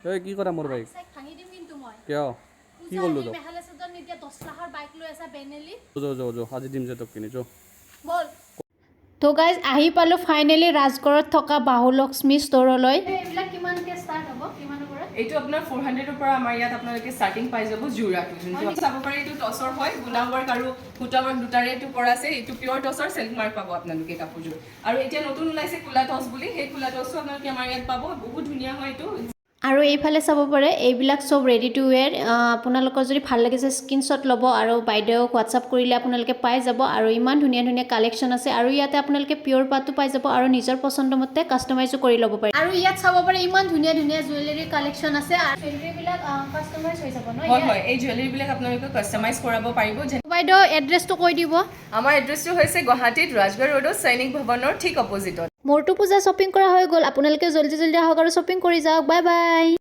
এই কি কৰা মোৰ বাইক ভাঙি দিম কিন্তু মই কিয় কি কৰিলো তো মেহালে সদন নিদিয়া 10 লাখৰ বাইক লৈ আছা বেনেলি যো আজি দিম যে তোক কিনি যো বল তো গাইজ আহি পালো ফাইনালি ৰাজগড়ত থকা বাহুলক্ষ্মী ষ্টৰলৈ এইবিলাক কিমানকে ষ্টাৰ্ট হ'ব কিমানৰ পৰা এইটো আপোনাৰ 400 ৰ পৰা আমাৰ ইয়াত আপোনালোকে ষ্টাৰ্টিং পাই যাব জুৰাটো যোনটো চাব পাৰে এইটো টছৰ হয় গুলা ৱৰ্ক আৰু ফুটা ৱৰ্ক দুটাৰে এইটো কৰা আছে এইটো পিয়ৰ টছৰ চেল্ফ মাৰ্ক পাব আপোনালোকে কাপোৰযোৰ আৰু এতিয়া নতুন ওলাইছে কুলা টছ বুলি সেই কুলা টছটো আপোনালোকে আমাৰ ইয়াত পাব বহুত ধুনীয়া হয় এইটো আৰু এইফালে চাব পাৰে এইবিলাক সব ৰেডি টু ওয়্যাৰ আপোনালোকৰ যদি ভাল লাগিছে স্ক্ৰীনশ্বট ল'ব আৰু বাইদেউক হোৱাটছআপ কৰিলে আপোনালোকে পাই যাব আৰু ইমান ধুনীয়া ধুনীয়া কালেকশ্যন আছে আৰু ইয়াতে আপোনালোকে পিয়ৰ পাতো পাই যাব আৰু নিজৰ পছন্দ মতে কাষ্টমাইজো কৰি ল'ব পাৰে আৰু ইয়াত চাব পাৰে ইমান ধুনীয়া ধুনীয়া জুৱেলাৰী কালেকশ্যন আছে আৰু জুৱেলাৰীবিলাক কাষ্টমাইজ হৈ যাব ন হয় হয় এই জুৱেলাৰীবিলাক আপোনালোকে কাষ্টমাইজ কৰাব পাৰিব বাইদেউ এড্ৰেছটো কৈ দিব আমাৰ এড্ৰেছটো হৈছে গুৱাহাটীত ৰাজগড় ৰোডত সৈনিক ভৱনৰ ঠিক অপজিটত মোৰটো পূজা শ্বপিং কৰা হৈ গ'ল আপোনালোকে জল্দি জল্দি আহক আৰু শ্বপিং কৰি যাওক বাই বাই